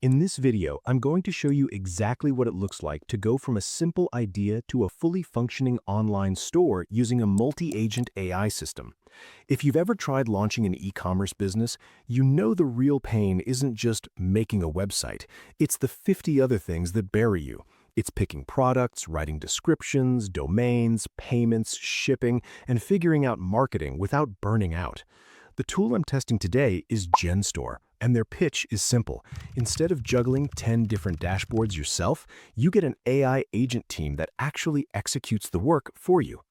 In this video, I'm going to show you exactly what it looks like to go from a simple idea to a fully functioning online store using a multi-agent AI system. If you've ever tried launching an e-commerce business, you know the real pain isn't just making a website. It's the 50 other things that bury you. It's picking products, writing descriptions, domains, payments, shipping, and figuring out marketing without burning out. The tool I'm testing today is Genstore, and their pitch is simple. Instead of juggling 10 different dashboards yourself, you get an AI agent team that actually executes the work for you.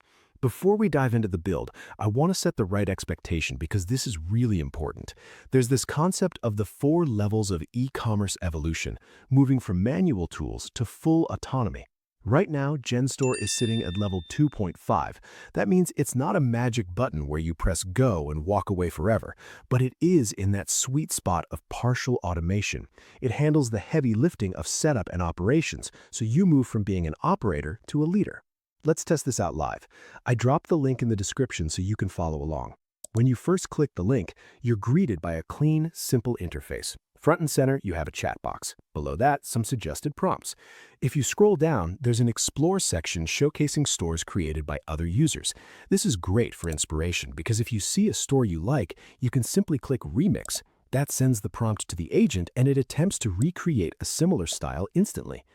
Before we dive into the build, I want to set the right expectation because this is really important. There's this concept of the 4 levels of e-commerce evolution, moving from manual tools to full autonomy. Right now, Genstore is sitting at level 2.5. That means it's not a magic button where you press go and walk away forever, but it is in that sweet spot of partial automation. It handles the heavy lifting of setup and operations, so you move from being an operator to a leader. Let's test this out live. I dropped the link in the description so you can follow along. When you first click the link, you're greeted by a clean, simple interface. Front and center, you have a chat box. Below that, some suggested prompts. If you scroll down, there's an Explore section showcasing stores created by other users. This is great for inspiration because if you see a store you like, you can simply click Remix. That sends the prompt to the agent and it attempts to recreate a similar style instantly.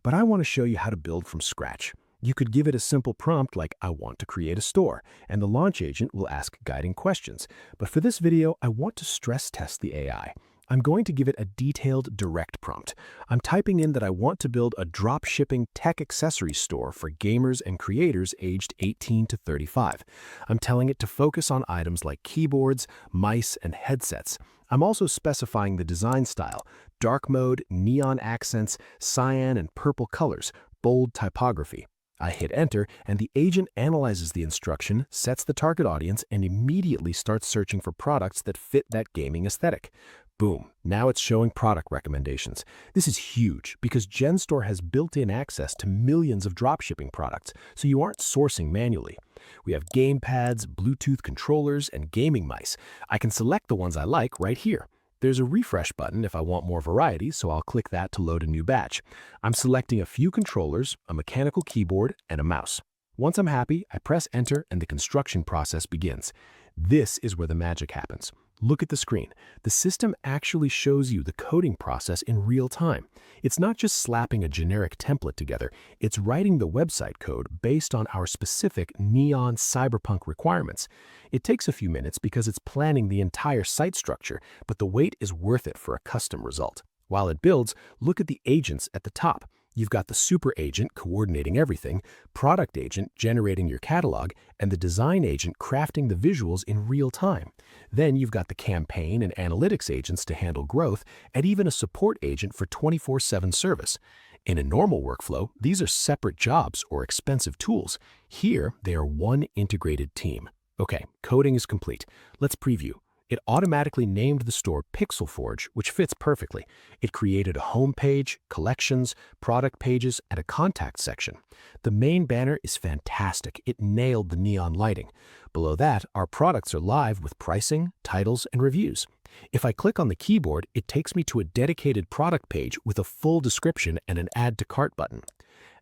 But I want to show you how to build from scratch. You could give it a simple prompt like, I want to create a store, and the launch agent will ask guiding questions. But for this video, I want to stress test the AI. I'm going to give it a detailed, direct prompt. I'm typing in that I want to build a dropshipping tech accessories store for gamers and creators aged 18 to 35. I'm telling it to focus on items like keyboards, mice, and headsets. I'm also specifying the design style: dark mode, neon accents, cyan and purple colors, bold typography. I hit enter, and the agent analyzes the instruction, sets the target audience, and immediately starts searching for products that fit that gaming aesthetic. Boom, now it's showing product recommendations. This is huge because Genstore has built-in access to millions of dropshipping products, so you aren't sourcing manually. We have gamepads, Bluetooth controllers, and gaming mice. I can select the ones I like right here. There's a refresh button if I want more variety, so I'll click that to load a new batch. I'm selecting a few controllers, a mechanical keyboard, and a mouse. Once I'm happy, I press enter and the construction process begins. This is where the magic happens. Look at the screen. The system actually shows you the coding process in real time. It's not just slapping a generic template together, it's writing the website code based on our specific neon cyberpunk requirements. It takes a few minutes because it's planning the entire site structure, but the wait is worth it for a custom result. While it builds, look at the agents at the top. You've got the super agent coordinating everything, product agent generating your catalog, and the design agent crafting the visuals in real time. Then you've got the campaign and analytics agents to handle growth, and even a support agent for 24/7 service. In a normal workflow, these are separate jobs or expensive tools. Here, they are one integrated team. Okay, coding is complete. Let's preview. It automatically named the store Pixel Forge, which fits perfectly. It created a home page, collections, product pages, and a contact section. The main banner is fantastic. It nailed the neon lighting. Below that, our products are live with pricing, titles, and reviews. If I click on the keyboard, it takes me to a dedicated product page with a full description and an add to cart button.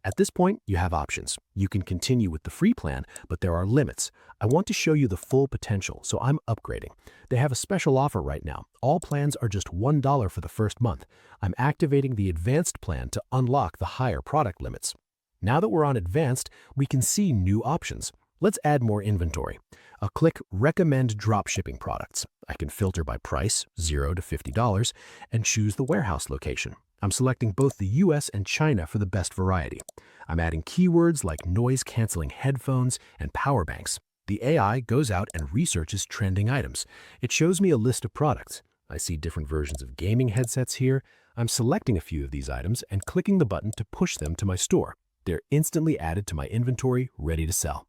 At this point, you have options. You can continue with the free plan, but there are limits. I want to show you the full potential, so I'm upgrading. They have a special offer right now. All plans are just $1 for the first month. I'm activating the advanced plan to unlock the higher product limits. Now that we're on advanced, we can see new options. Let's add more inventory. I'll click Recommend Dropshipping Products. I can filter by price, $0 to $50, and choose the warehouse location. I'm selecting both the US and China for the best variety. I'm adding keywords like noise-canceling headphones and power banks. The AI goes out and researches trending items. It shows me a list of products. I see different versions of gaming headsets here. I'm selecting a few of these items and clicking the button to push them to my store. They're instantly added to my inventory, ready to sell.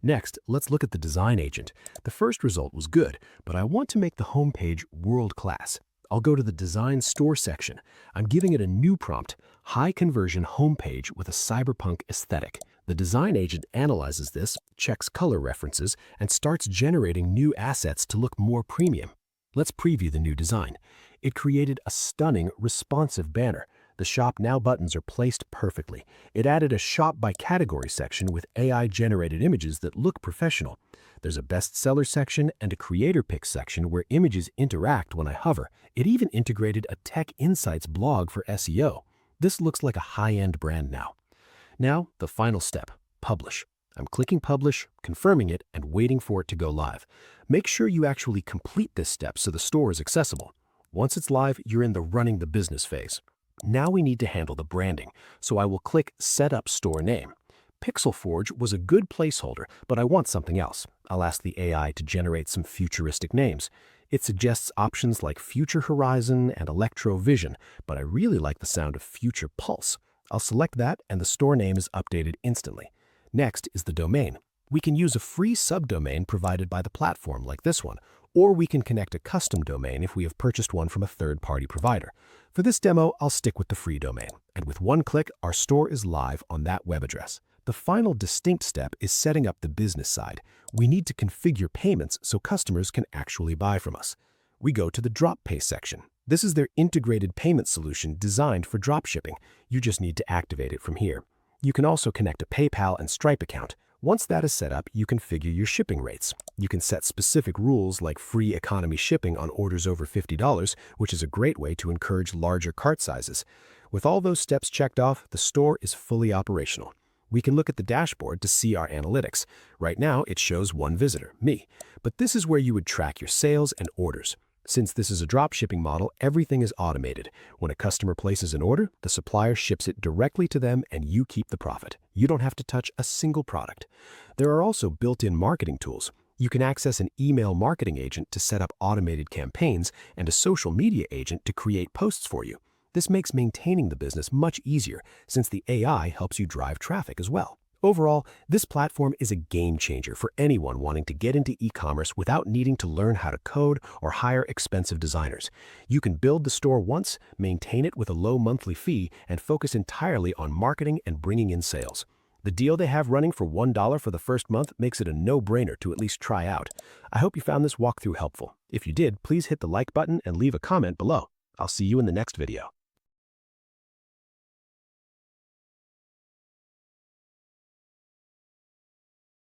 Next, let's look at the design agent. The first result was good, but I want to make the homepage world-class. I'll go to the Design Store section. I'm giving it a new prompt, high conversion homepage with a cyberpunk aesthetic. The design agent analyzes this, checks color references, and starts generating new assets to look more premium. Let's preview the new design. It created a stunning, responsive banner. The Shop Now buttons are placed perfectly. It added a Shop by Category section with AI-generated images that look professional. There's a bestseller section and a creator picks section where images interact when I hover. It even integrated a Tech Insights blog for SEO. This looks like a high-end brand now. Now, the final step, publish. I'm clicking publish, confirming it, and waiting for it to go live. Make sure you actually complete this step so the store is accessible. Once it's live, you're in the running the business phase. Now we need to handle the branding, so I will click Set Up Store Name. Pixel Forge was a good placeholder, but I want something else. I'll ask the AI to generate some futuristic names. It suggests options like Future Horizon and Electro Vision, but I really like the sound of Future Pulse. I'll select that and the store name is updated instantly. Next is the domain. We can use a free subdomain provided by the platform like this one, or we can connect a custom domain if we have purchased one from a third-party provider. For this demo, I'll stick with the free domain, and with one click, our store is live on that web address. The final distinct step is setting up the business side. We need to configure payments so customers can actually buy from us. We go to the Drop Pay section. This is their integrated payment solution designed for dropshipping. You just need to activate it from here. You can also connect a PayPal and Stripe account. Once that is set up, you can figure your shipping rates. You can set specific rules like free economy shipping on orders over $50, which is a great way to encourage larger cart sizes. With all those steps checked off, the store is fully operational. We can look at the dashboard to see our analytics. Right now, it shows one visitor, me. But this is where you would track your sales and orders. Since this is a dropshipping model, everything is automated. When a customer places an order, the supplier ships it directly to them and you keep the profit. You don't have to touch a single product. There are also built-in marketing tools. You can access an email marketing agent to set up automated campaigns and a social media agent to create posts for you. This makes maintaining the business much easier since the AI helps you drive traffic as well. Overall, this platform is a game changer for anyone wanting to get into e-commerce without needing to learn how to code or hire expensive designers. You can build the store once, maintain it with a low monthly fee, and focus entirely on marketing and bringing in sales. The deal they have running for $1 for the first month makes it a no-brainer to at least try out. I hope you found this walkthrough helpful. If you did, please hit the like button and leave a comment below. I'll see you in the next video.